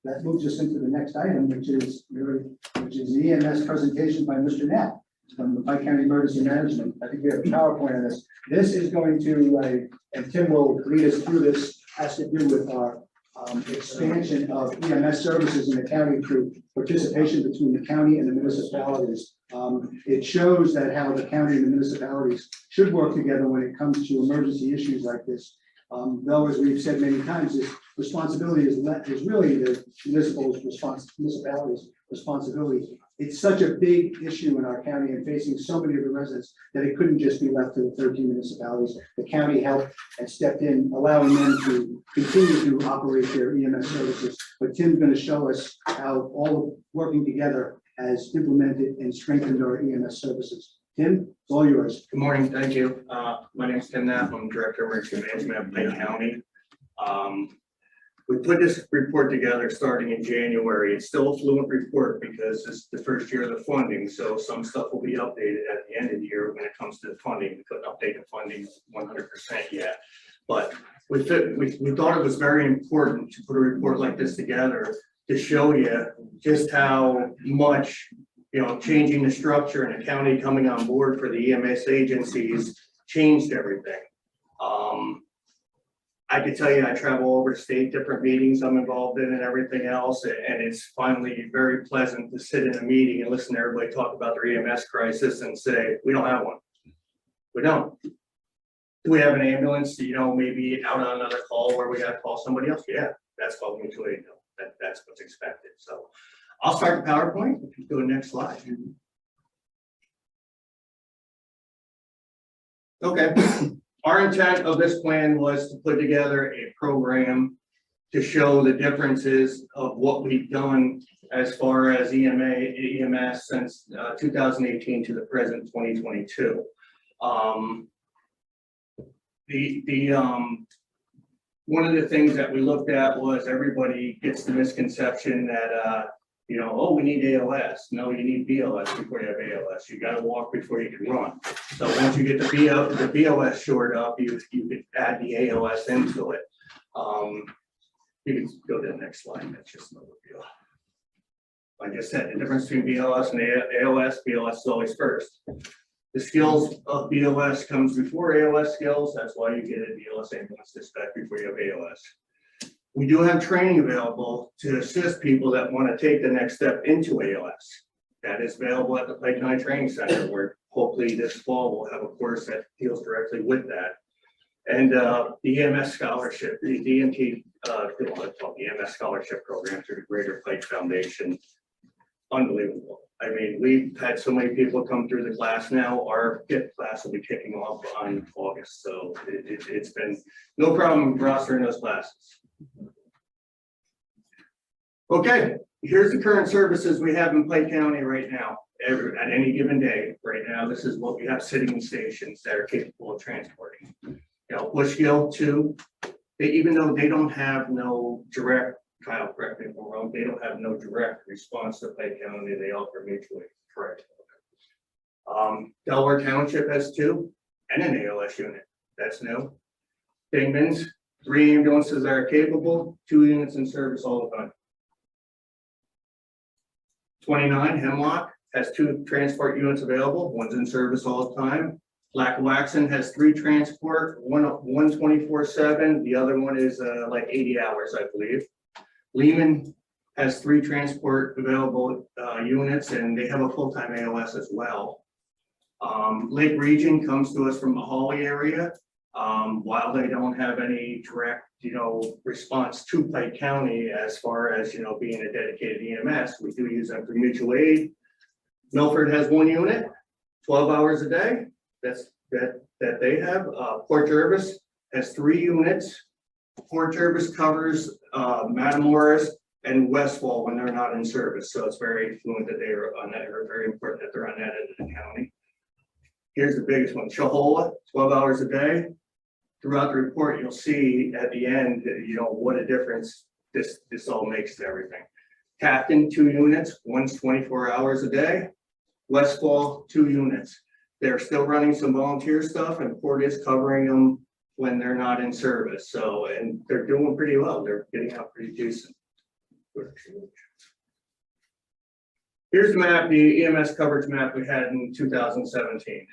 that moves us into the next item, which is the EMS presentation by Mr. Knapp from the Pike County Emergency Management. I think we have a PowerPoint on this. This is going to, and Tim will lead us through this, has to do with our expansion of EMS services in the county through participation between the county and the municipalities. It shows that how the county and the municipalities should work together when it comes to emergency issues like this. Though, as we've said many times, this responsibility is really the municipalities' responsibility. It's such a big issue in our county and facing so many of the residents that it couldn't just be left to the 13 municipalities. The county helped and stepped in, allowing them to continue to operate their EMS services. But Tim's going to show us how all of working together has implemented and strengthened our EMS services. Tim, it's all yours. Good morning, thank you. My name is Tim Knapp. I'm Director of Emergency Management at Pike County. We put this report together starting in January. It's still a fluent report because it's the first year of the funding, so some stuff will be updated at the end of the year when it comes to the funding. We couldn't update the funding 100% yet, but we thought it was very important to put a report like this together to show you just how much, changing the structure and the county coming on board for the EMS agencies changed everything. I can tell you, I travel over the state, different meetings I'm involved in and everything else, and it's finally very pleasant to sit in a meeting and listen to everybody talk about their EMS crisis and say, we don't have one. We don't. Do we have an ambulance, maybe out on another call where we got to call somebody else? Yeah, that's called mutual aid. That's what's expected. So I'll start the PowerPoint. If you go to the next slide. Okay. Our intent of this plan was to put together a program to show the differences of what we've done as far as EMS since 2018 to the present 2022. One of the things that we looked at was everybody gets the misconception that oh, we need ALS. No, you need BLS before you have ALS. You got to walk before you can run. So once you get the BLS shored up, you could add the ALS into it. You can go to the next slide. That's just an overview. Like I said, the difference between BLS and ALS, BLS is always first. The skills of BLS comes before ALS skills. That's why you get a BLS ambulance dispatch before you have ALS. We do have training available to assist people that want to take the next step into ALS. That is available at the Pike County Training Center, where hopefully this fall we'll have a course that deals directly with that. And the EMS scholarship, the DMT, the EMS scholarship program through the Greater Pike Foundation, unbelievable. I mean, we've had so many people come through the class now. Our 5th class will be kicking off on August, so it's been no problem rostering those classes. Okay, here's the current services we have in Pike County right now. At any given day, right now, this is what we have sitting in stations that are capable of transporting. Bushgill 2, even though they don't have no direct, Kyle, correct me if I'm wrong, they don't have no direct response to Pike County, they offer mutually, correct. Delaware Township has 2 and an ALS unit, that's new. Dingman's, 3 ambulances that are capable, 2 units in service all the time. 29, Hemlock has 2 transport units available, one's in service all the time. Lackawaxen has 3 transport, one 24/7, the other one is like 80 hours, I believe. Lehman has 3 transport available units, and they have a full-time ALS as well. Lake Region comes to us from the Hawley area. While they don't have any direct, response to Pike County as far as, being a dedicated EMS, we do use them for mutual aid. Milford has 1 unit, 12 hours a day. That they have. Port Jervis has 3 units. Port Jervis covers Matamoros and Westfall when they're not in service. So it's very fluent that they are on that, or very important that they're on that end of the county. Here's the biggest one, Chohola, 12 hours a day. Throughout the report, you'll see at the end, what a difference this all makes to everything. Captain, 2 units, one's 24 hours a day. Westfall, 2 units. They're still running some volunteer stuff, and Port is covering them when they're not in service. So, and they're doing pretty well. They're getting out pretty decent. Here's the map, the EMS coverage map we had in 2017.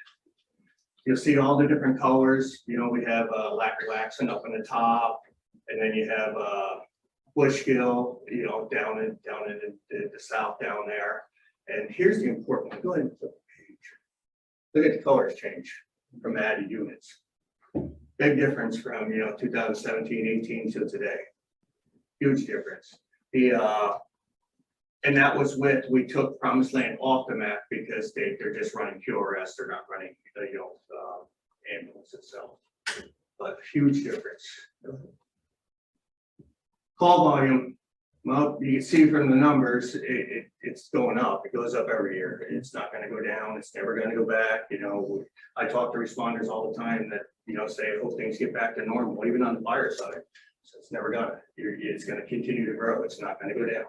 You'll see all the different colors. You know, we have Lac-Waxen up in the top, and then you have Bushkill, you know, down in the south down there. And here's the important one. Go ahead and flip the page. Look at the colors change from added units. Big difference from 2017, 18 to today. Huge difference. And that was with, we took Promised Land off the map because they're just running QRS. They're not running ambulance itself. But huge difference. Call volume. Well, you can see from the numbers, it's going up. It goes up every year. It's not going to go down. It's never going to go back. I talk to responders all the time that say, hope things get back to normal, even on the fire side. So it's never gonna. It's going to continue to grow. It's not going to go down.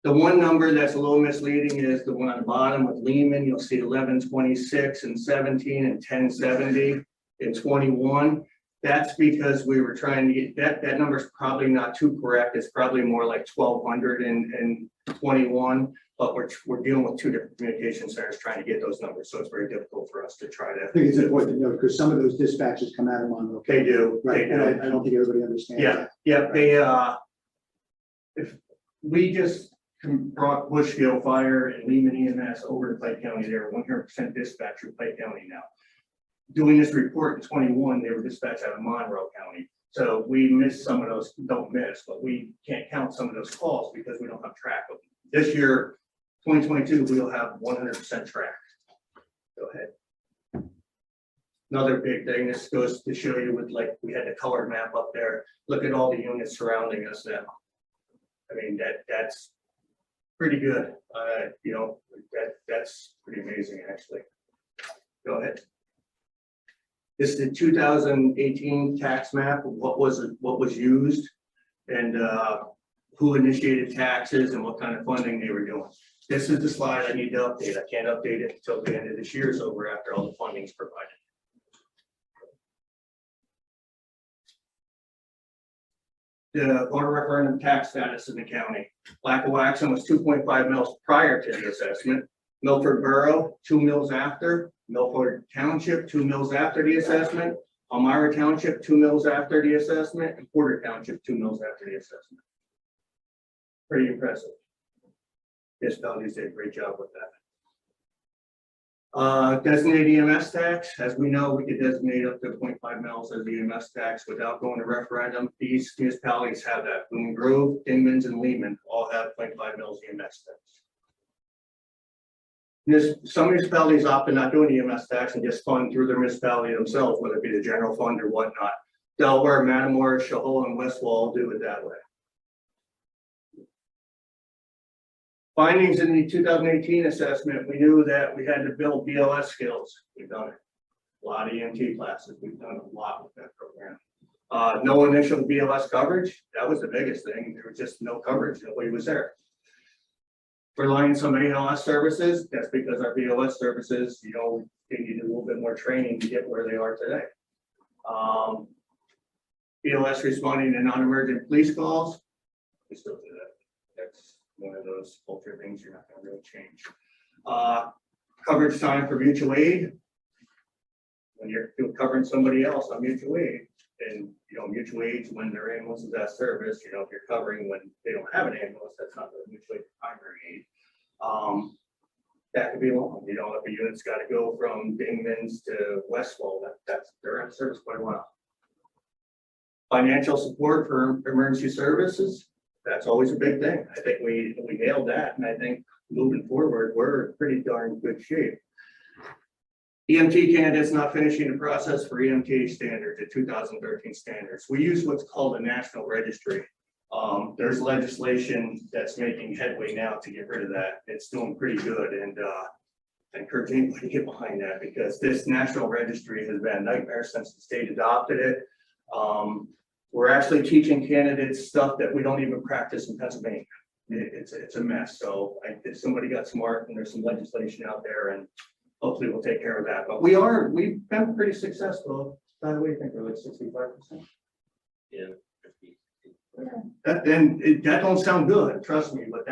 The one number that's a little misleading is the one on the bottom with Lehman. You'll see 1126 and 17 and 1070 and 21. That's because we were trying to get that number's probably not too correct. It's probably more like 1200 and 21, but we're dealing with two different communication centers trying to get those numbers. So it's very difficult for us to try to. I think it's important to note because some of those dispatches come out of Monroe. They do. Right. They And do. I don't think everybody understands that. Yeah. They, if we just brought Bushkill Fire and Lehman EMS over to Pike County, they're 100% dispatch from Pike County now. Doing this report in 21, they were dispatched out of Monroe County. So we missed some of those, don't miss, but we can't count some of those calls because we don't have track of them. This year, 2022, we'll have 100% track. Go ahead. Another big thing, this goes to show you with we had the colored map up there. Look at all the units surrounding us now. I mean, that's pretty good. That's pretty amazing actually. Go ahead. This is the 2018 tax map of what was used and who initiated taxes and what kind of funding they were doing. This is the slide I need to update. I can't update it until the end of this year is over after all the funding is provided. The voter referendum tax status in the county. Lac-Waxen was 2.5 mils prior to the assessment. Milford Borough, 2 mils after. Milford Township, 2 mils after the assessment. Elmira Township, 2 mils after the assessment. And Porter Township, 2 mils after the assessment. Pretty impressive. Municipalities did a great job with that. Designated EMS tax. As we know, we could designate up to 0.5 mils as the EMS tax without going to referendum. These municipalities have that. Boone Grove, Dingman's, and Lehman all have 0.5 mils EMS tax. Some municipalities opt to not do an EMS tax and just fund through their municipality themselves, whether it be the general fund or whatnot. Delaware, Matamore, Shoal, and Westwall do it that way. Findings in the 2018 assessment, we knew that we had to build BLS skills. We've done it. A lot of EMT classes. We've done a lot with that program. No initial BLS coverage. That was the biggest thing. There was just no coverage. Nobody was there. Relying on some ALS services, that's because our BLS services, they need a little bit more training to get where they are today. BLS responding to non-emergent police calls, we still do that. That's one of those culture things you're not going to really change. Coverage time for mutual aid. When you're covering somebody else on mutual aid, and mutual aid when their ambulance is at service, if you're covering when they don't have an ambulance, that's not the mutual aid primary aid. That could be long. If a unit's got to go from Dingman's to Westwall, they're at service quite a while. Financial support for emergency services, that's always a big thing. I think we nailed that, and I think moving forward, we're in pretty darn good shape. EMT candidates not finishing the process for EMT standards, the 2013 standards. We use what's called a national registry. There's legislation that's making headway now to get rid of that. It's doing pretty good, and I encourage anybody to get behind that because this national registry has been a nightmare since the state adopted it. We're actually teaching candidates stuff that we don't even practice in Pennsylvania. It's a mess. So if somebody got smart and there's some legislation out there, and hopefully we'll take care of that. But we've been pretty successful. By the way, I think we're like 65%. Yeah. That don't sound good, trust me, but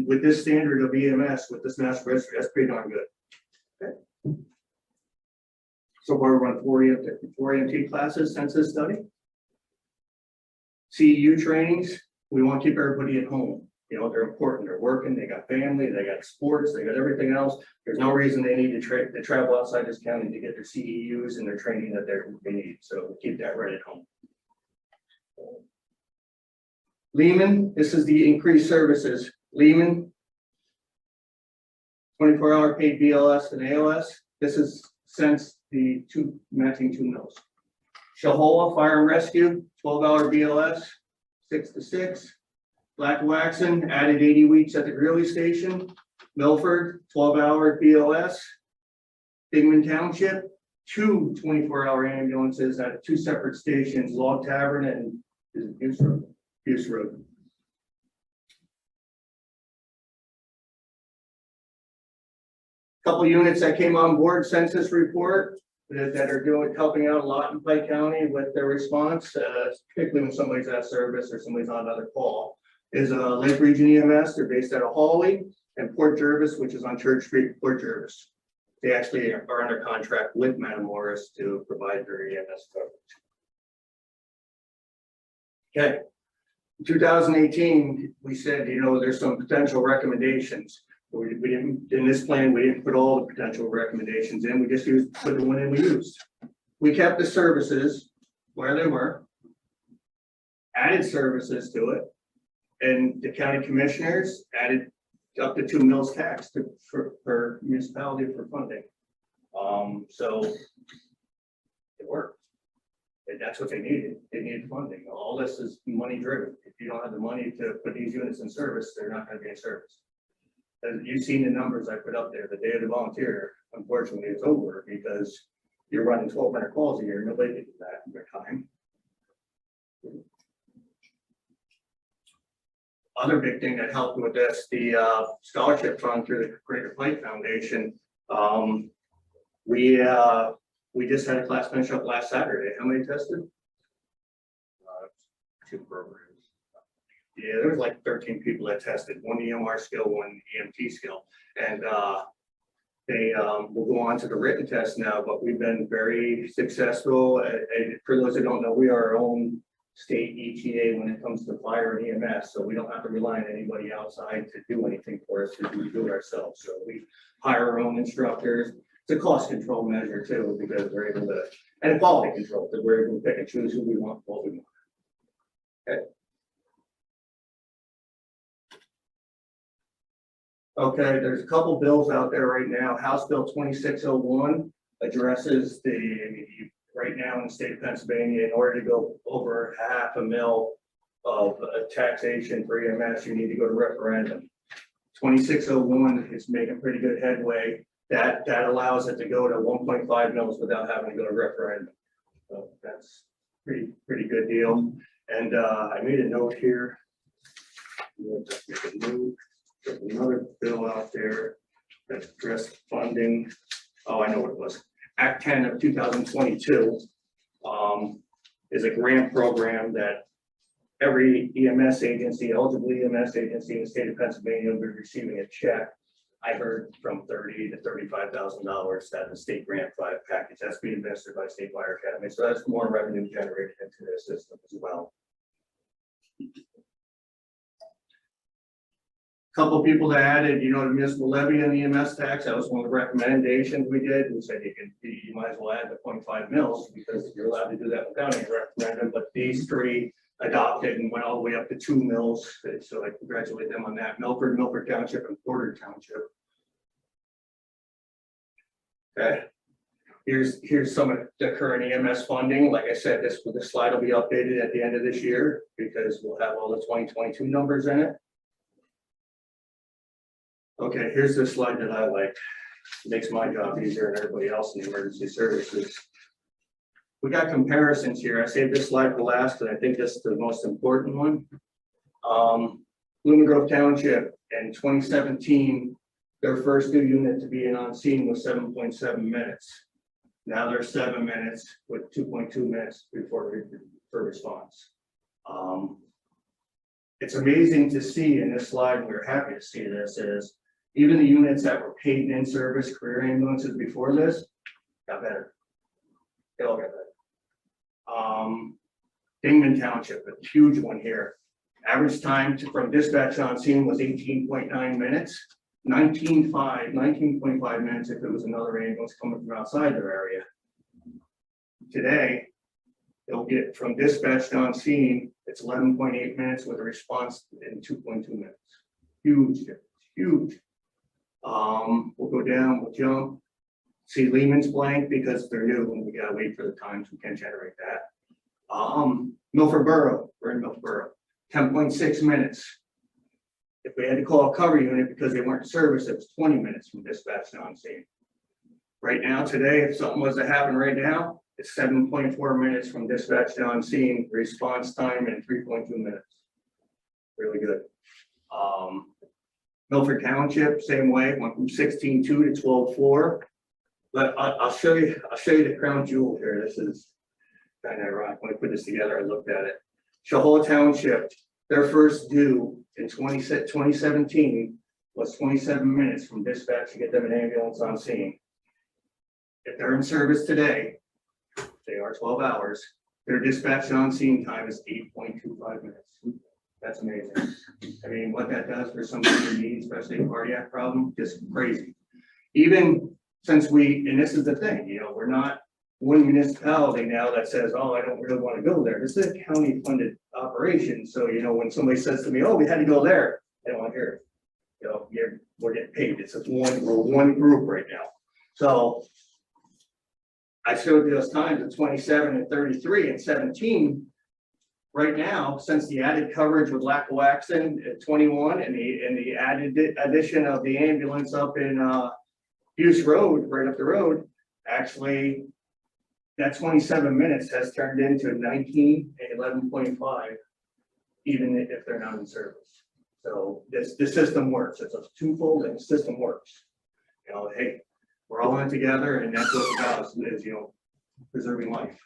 with this standard of EMS, with this mass registry, that's pretty darn good. Okay. So we're run four EMT classes since this study. CEU trainings, we want to keep everybody at home. You know, they're important, they're working, they got family, they got sports, they got everything else. There's no reason they need to travel outside this county to get their CEUs and their training that they need. So keep that right at home. Lehman, this is the increased services. Lehman, 24-hour paid BLS and ALS. This is since the matching 2 mills. Shahola Fire and Rescue, 12-hour BLS, 6 to 6. Black Waxen added 80 weeks at the Greeley Station. Milford, 12-hour BLS. Bingman Township, 2 24-hour ambulances at 2 separate stations, Log Tavern and Hughes Road. Couple units that came on board census report that are helping out a lot in Pike County with their response, particularly when somebody's at service or somebody's on another call, is Lake Region EMS. They're based out of Hawley and Port Jervis, which is on Church Street, Port Jervis. They actually are under contract with Matamoros to provide their EMS coverage. Okay. In 2018, we said, you know, there's some potential recommendations. We didn't, in this plan, we didn't put all the potential recommendations in. We just put the one in we used. We kept the services where they were, added services to it, and the county commissioners added up to 2 mills tax per municipality for funding. So it worked. And that's what they needed. They needed funding. All this is money driven. If you don't have the money to put these units in service, they're not going to be in service. As you've seen the numbers I put up there, the day of the volunteer, unfortunately, is over because you're running 1,200 calls a year. Nobody can do that in their time. Other big thing that helped with this, the scholarship fund through the Greater Pike Foundation. We just had a class finish up last Saturday. How many tested? 2 programs. Yeah, there was like 13 people that tested, 1 EMR skill, 1 EMT skill, and they will go on to the written test now. But we've been very successful. And for those that don't know, we are our own state ETA when it comes to fire and EMS, so we don't have to rely on anybody outside to do anything for us. We do it ourselves. So we hire our own instructors. It's a cost control measure too, because we're able to, and quality control, because we're able to pick and choose who we want, what we want. Okay. Okay, there's a couple bills out there right now. House Bill 2601 addresses right now in the state of Pennsylvania, in order to go over $500,000 of taxation for EMS, you need to go to referendum. 2601 is making pretty good headway. That allows it to go to 1.5 mils without having to go to referendum. So that's pretty good deal. And I made a note here. Just make a note. There's another bill out there that addressed funding. Oh, I know what it was. Act 10 of 2022 is a grant program that every EMS agency, eligible EMS agency in the state of Pennsylvania will be receiving a check. I heard from $30,000 to $35,000 that the state grant package that's being invested by State Fire Academy. So that's more revenue generated into their system as well. Couple people that added, you know, the municipal levy and the EMS tax. That was one of the recommendations we did. We said you might as well add the 0.5 mils because you're allowed to do that without any referendum. But these 3 adopted and went all the way up to 2 mills. So I congratulate them on that. Milford Township, and Porter Township. Okay. Here's some of the current EMS funding. Like I said, this slide will be updated at the end of this year because we'll have all the 2022 numbers in it. Okay, here's the slide that I like. It makes my job easier and everybody else in the emergency services. We got comparisons here. I saved this slide for last, and I think this is the most important one. Blooming Grove Township in 2017, their first new unit to be on scene was 7.7 minutes. Now they're 7 minutes with 2.2 minutes for response. it's amazing to see in this slide, and we're happy to see this, is even the units that were paid in service career ambulances before this got better. They all got better. Dingman Township, a huge one here. Average time from dispatch on scene was 18.9 minutes, 19.5 minutes if it was another ambulance coming from outside their area. Today, they'll get from dispatch on scene, it's 11.8 minutes with a response in 2.2 minutes. Huge difference, huge. We'll go down, we'll jump. See Lehman's blank because they're new and we gotta wait for the times we can generate that. Milford Borough, we're in Milford Borough, 10.6 minutes. If we had to call a cover unit because they weren't in service, it was 20 minutes from dispatch on scene. Right now, today, if something was to happen right now, it's 7.4 minutes from dispatch on scene, response time in 3.2 minutes. Really good. Milford Township, same way, went from 16.2 to 12.4. But I'll show you the crown jewel here. This is kind of ironic. When I put this together, I looked at it. Shahola Township, their first due in 2017 was 27 minutes from dispatch to get them an ambulance on scene. If they're in service today, they are 12 hours. Their dispatch on scene time is 8.25 minutes. That's amazing. I mean, what that does for somebody who needs, especially a cardiac problem, just crazy. Even since and this is the thing, you know, we're not one municipality now that says, oh, I don't really want to go there. This is a county funded operation. So, you know, when somebody says to me, oh, we had to go there, I don't want to hear it. You know, we're getting paid. It's we're one group right now. So I showed those times at 27 and 33 and 17. Right now, since the added coverage with Lackawaxen at 21 and the added addition of the ambulance up in Hughes Road, right up the road, actually that 27 minutes has turned into 19 and 11.5, even if they're not in service. So the system works. It's a twofold and the system works. You know, hey, we're all in together, and that's what it does, is, you know, preserving life.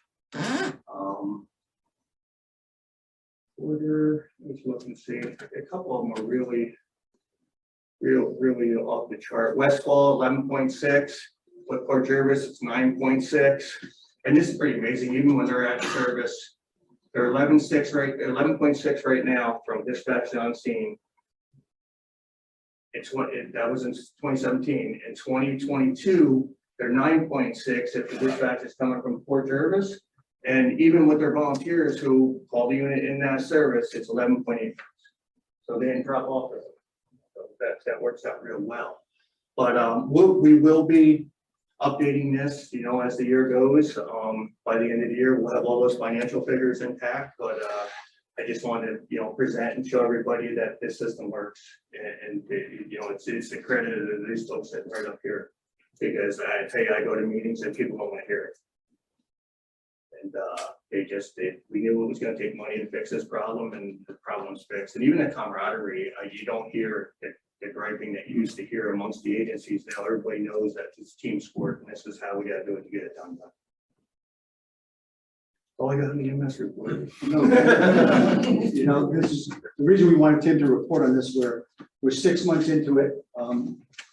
Let's look and see. A couple of them are really off the chart. Westfall 11.6. With Port Jervis, it's 9.6. And this is pretty amazing. Even when they're at service, they're 11.6 right now from dispatch on scene. That was in 2017. In 2022, they're 9.6 if the dispatch is coming from Port Jervis. And even with their volunteers who call the unit in that service, it's 11.8. So they didn't drop off. So that works out real well. But we will be updating this, you know, as the year goes. By the end of the year, we'll have all those financial figures intact. But I just wanted to, you know, present and show everybody that this system works. And you know, it's the credit of these folks sitting right up here. Because I tell you, I go to meetings and people don't want to hear it. And we knew it was going to take money to fix this problem, and the problem's fixed. And even the camaraderie, you don't hear the griping that you used to hear amongst the agencies. Now everybody knows that it's team sport, and this is how we got to do it to get it done. All I got in the EMS report. No, you know, this is the reason we wanted Tim to report on this. We're 6 months into it.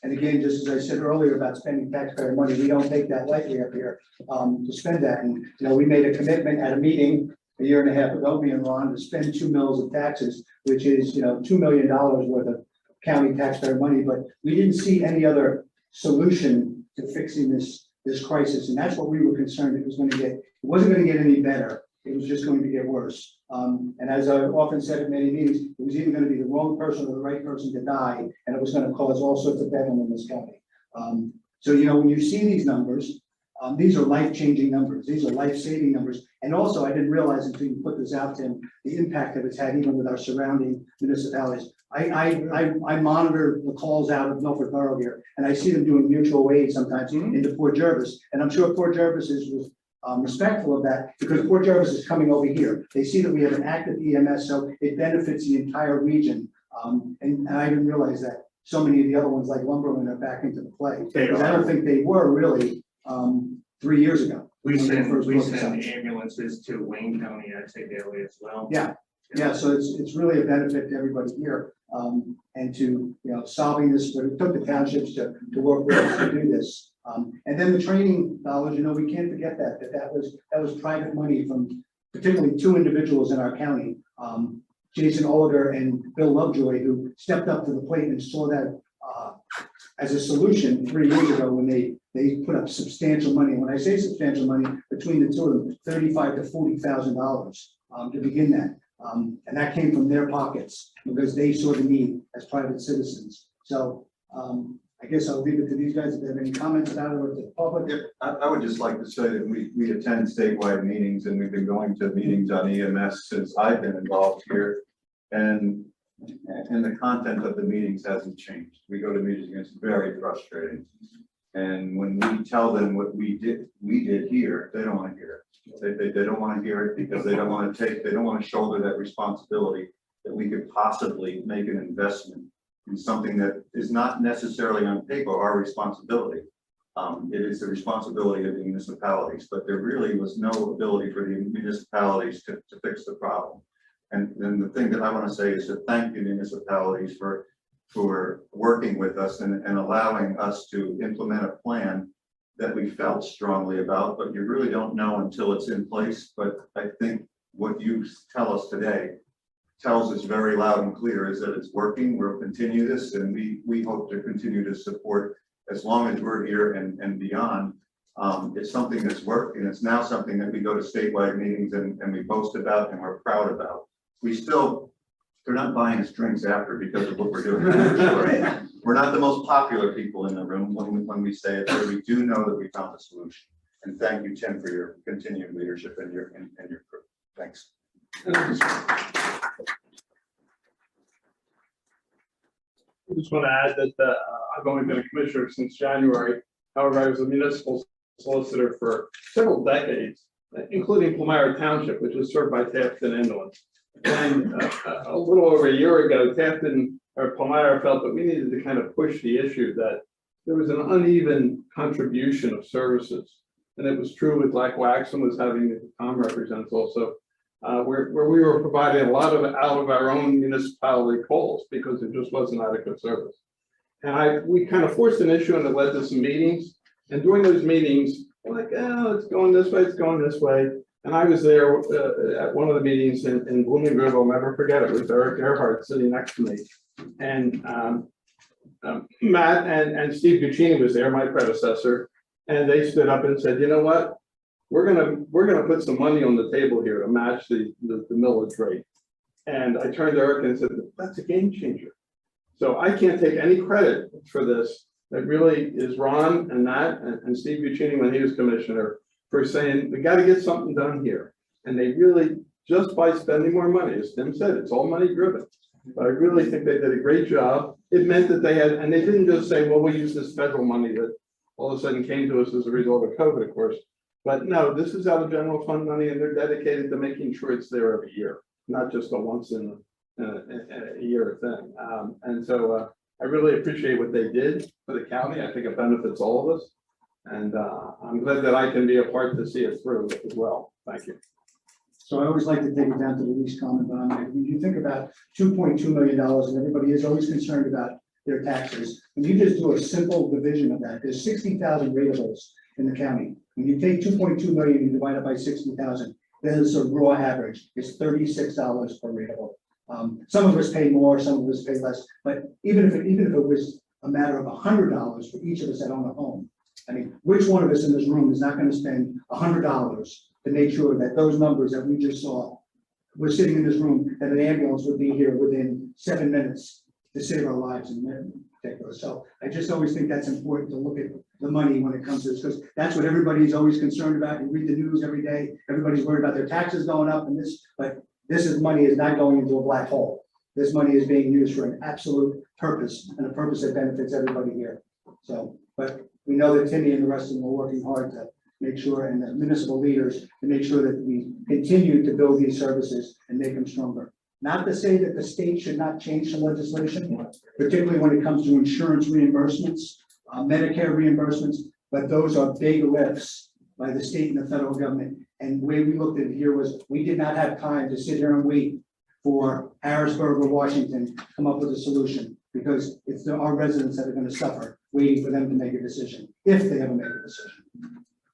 And again, just as I said earlier about spending taxpayer money, we don't take that lightly up here to spend that. And, you know, we made a commitment at a meeting a year and a half ago, me and Ron, to spend 2 mils of taxes, which is, you know, $2 million worth of county taxpayer money. But we didn't see any other solution to fixing this crisis. And that's what we were concerned it was going to get. It wasn't going to get any better. It was just going to get worse. And as I've often said at many meetings, it was either going to be the wrong person or the right person to die, and it was going to cause all sorts of bedlam in this county. So, you know, when you see these numbers, these are life-changing numbers. These are life-saving numbers. And also, I didn't realize until you put this out, Tim, the impact that it's had even with our surrounding municipalities. I monitor the calls out of Milford Borough here, and I see them doing mutual aid sometimes into Port Jervis. And I'm sure Port Jervis is respectful of that, because Port Jervis is coming over here. They see that we have an active EMS, so it benefits the entire region. And I didn't realize that so many of the other ones like Lumberland are back into the play. Because I don't think they were really 3 years ago. We send ambulances to Wayne County, I'd say daily as well. Yeah. Yeah, so it's really a benefit to everybody here, and to, solving this, but it took the townships to work with us to do this. And then the training dollars, we can't forget that was private money from particularly two individuals in our county, Jason Oliver and Bill Lovejoy, who stepped up to the plate and saw that as a solution 3 years ago when they put up substantial money. When I say substantial money, between the two of them, $35,000 to $40,000 to begin that. And that came from their pockets because they saw the need as private citizens. So I guess I'll leave it to these guys if they have any comments about it or to the public. Yeah, I would just like to say that we attend statewide meetings, and we've been going to meetings on EMS since I've been involved here. And the content of the meetings hasn't changed. We go to meetings and it's very frustrating. And when we tell them what we did here, they don't want to hear it. They don't want to hear it because they don't want to shoulder that responsibility that we could possibly make an investment in something that is not necessarily on paper our responsibility. It is the responsibility of the municipalities, but there really was no ability for the municipalities to fix the problem. And then the thing that I want to say is to thank the municipalities for working with us and allowing us to implement a plan that we felt strongly about, but you really don't know until it's in place. But I think what you tell us today tells us very loud and clear is that it's working. We'll continue this, and we hope to continue to support as long as we're here and beyond. It's something that's worked, and it's now something that we go to statewide meetings and we boast about and we're proud about. They're not buying us drinks after because of what we're doing. Sure. We're not the most popular people in the room when we say it, but we do know that we found a solution. And thank you, Tim, for your continued leadership and your crew. Thanks. I just want to add that I've only been a commissioner since January. However, I was a municipal solicitor for several decades, including Palmyra Township, which was served by Taft and Inland. And a little over a year ago, Palmyra felt that we needed to kind of push the issue that there was an uneven contribution of services. And it was true with Waxman was having the Tom represents also, where we were providing a lot of out of our own municipality calls because it just wasn't adequate service. And we kind of forced an issue and it led to some meetings. And during those meetings, we're like, oh, it's going this way, it's going this way. And I was there at one of the meetings in Blooming Grove. I'll never forget it. It was Eric Gerhardt sitting next to me. And Matt and Steve Guccini was there, my predecessor. And they stood up and said, you know what? We're gonna put some money on the table here to match the millage rate. And I turned to Eric and said, that's a game changer. So I can't take any credit for this. It really is Ron and Matt and Steve Guccini when he was commissioner for saying, we got to get something done here. And they really, just by spending more money, as Tim said, it's all money driven. But I really think they did a great job. It meant that they had, and they didn't just say, well, we use this federal money that all of a sudden came to us as a result of COVID, of course. But no, this is out of general fund money, and they're dedicated to making sure it's there every year, not just a once in a year thing. And so I really appreciate what they did for the county. I think it benefits all of us. And I'm glad that I can be a part to see it through as well. Thank you. So I always like to take it down to the least common denominator. When you think about $2.2 million, and everybody is always concerned about their taxes, when you just do a simple division of that, there's 60,000 ratables in the county. When you take 2.2 million and divide it by 60,000, then it's a raw average. It's $36 per ratable. Some of us pay more, some of us pay less. But even if it was a matter of $100 for each of us that own a home, I mean, which one of us in this room is not going to spend $100 to make sure that those numbers that we just saw, we're sitting in this room, that an ambulance would be here within 7 minutes to save our lives and protect those. So I just always think that's important to look at the money when it comes to this, because that's what everybody's always concerned about. You read the news every day, everybody's worried about their taxes going up and this, but money is not going into a black hole. This money is being used for an absolute purpose and a purpose that benefits everybody here. So, but we know that Timmy and the rest of them are working hard to make sure, and the municipal leaders to make sure that we continue to build these services and make them stronger. Not to say that the state should not change the legislation, particularly when it comes to insurance reimbursements, Medicare reimbursements, but those are big lifts by the state and the federal government. And the way we looked at it here was we did not have time to sit here and wait for Harrisburg or Washington, come up with a solution, because it's our residents that are gonna suffer, waiting for them to make a decision, if they ever make a decision.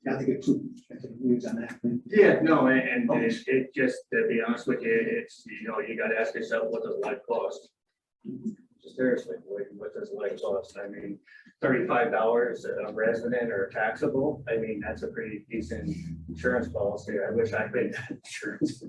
Not to get too into the weeds on that. Yeah, no, and it just, to be honest with you, it's, you gotta ask yourself, what does life cost? Seriously, what does life cost? I mean, $35 a resident or taxable, I mean, that's a pretty decent insurance policy. I wish I paid that insurance.